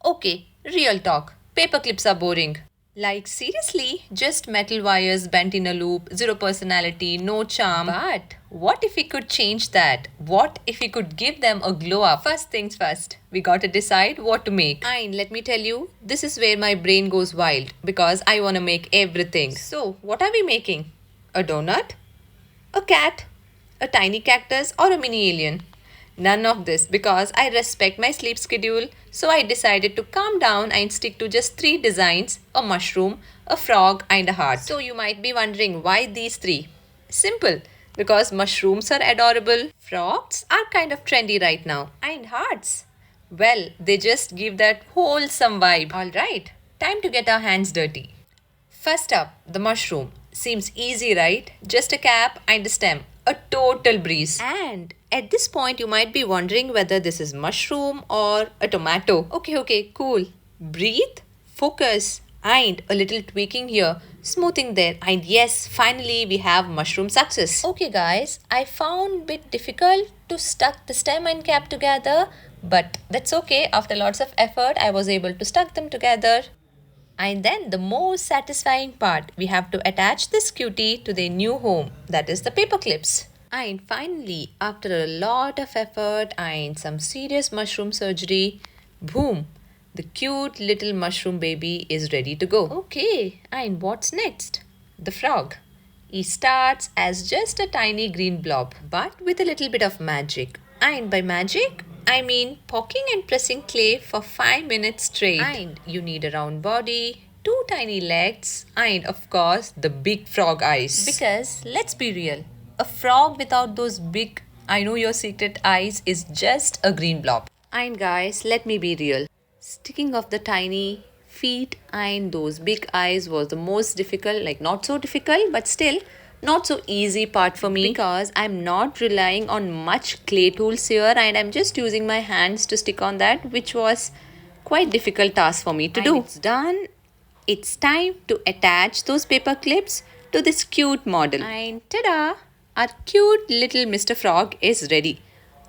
Okay, real talk. Paper clips are boring. Like, seriously, just metal wires bent in a loop, zero personality, no charm. But what if we could change that? What if we could give them a glow up? First things first, we gotta decide what to make. And let me tell you, this is where my brain goes wild because I wanna make everything. So, what are we making? A donut? A cat? A tiny cactus? Or a mini alien? None of this because I respect my sleep schedule, so I decided to calm down and stick to just three designs: a mushroom, a frog, and a heart. So you might be wondering why these three? Simple, because mushrooms are adorable, frogs are kind of trendy right now, and hearts, well, they just give that wholesome vibe. Alright, time to get our hands dirty. First up, the mushroom. Seems easy, right? Just a cap and a stem. A total breeze. And at this point, you might be wondering whether this is mushroom or a tomato. Okay, cool. Breathe, focus, and a little tweaking here, smoothing there. And yes, finally, we have mushroom success. Okay, guys, I found bit difficult to stuck the stem and cap together, but that's okay. After lots of effort, I was able to stuck them together. And then the most satisfying part, we have to attach this cutie to their new home, that is the paper clips. And finally, after a lot of effort and some serious mushroom surgery, boom, the cute little mushroom baby is ready to go. Okay, and what's next? The frog. He starts as just a tiny green blob, but with a little bit of magic. And by magic, I mean poking and pressing clay for 5 minutes straight. And you need a round body, two tiny legs, and of course, the big frog eyes. Because let's be real, a frog without those big, I know your secret eyes, is just a green blob. And guys, let me be real. Sticking of the tiny feet and those big eyes was the most difficult, like not so difficult, but still not so easy part for me because I'm not relying on much clay tools here and I'm just using my hands to stick on that, which was quite difficult task for me to do. It's done. It's time to attach those paper clips to this cute model. And ta-da! Our cute little Mr. Frog is ready.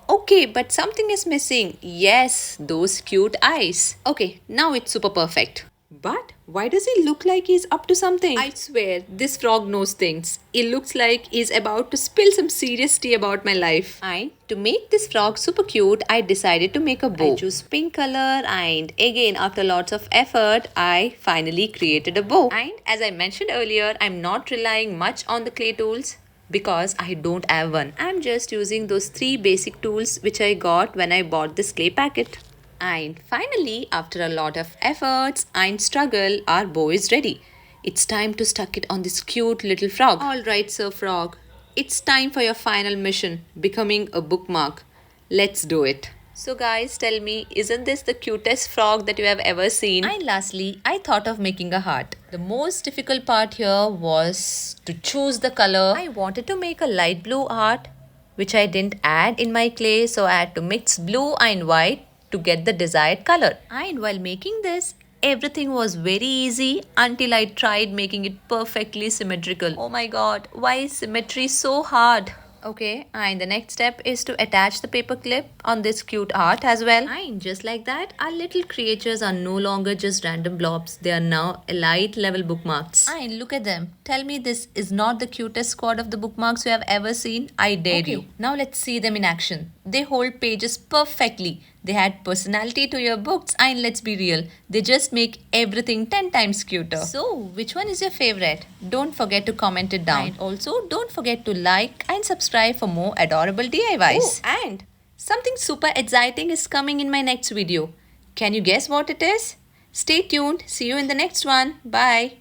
Okay, but something is missing. Yes, those cute eyes. Okay, now it's super perfect. But why does he look like he's up to something? I swear, this frog knows things. He looks like he's about to spill some serious tea about my life. And to make this frog super cute, I decided to make a bow. I chose pink color and again after lots of effort, I finally created a bow. And as I mentioned earlier, I'm not relying much on the clay tools because I don't have one. I'm just using those three basic tools which I got when I bought this clay packet. And finally, after a lot of efforts and struggle, our bow is ready. It's time to stuck it on this cute little frog. Alright, Sir Frog. It's time for your final mission, becoming a bookmark. Let's do it. So guys, tell me, isn't this the cutest frog that you have ever seen? And lastly, I thought of making a heart. The most difficult part here was to choose the color. I wanted to make a light blue heart, which I didn't add in my clay, so I had to mix blue and white to get the desired color. And while making this, everything was very easy until I tried making it perfectly symmetrical. Oh my god, why is symmetry so hard? Okay, and the next step is to attach the paper clip on this cute art as well. And just like that, our little creatures are no longer just random blobs. They are now elite level bookmarks. And look at them. Tell me this is not the cutest squad of the bookmarks you have ever seen. I dare you. Now let's see them in action. They hold pages perfectly. They add personality to your books and let's be real, they just make everything 10 times cuter. So, which one is your favorite? Don't forget to comment it down. And also, don't forget to like and subscribe for more adorable DIYs. Oh, and something super exciting is coming in my next video. Can you guess what it is? Stay tuned. See you in the next one. Bye.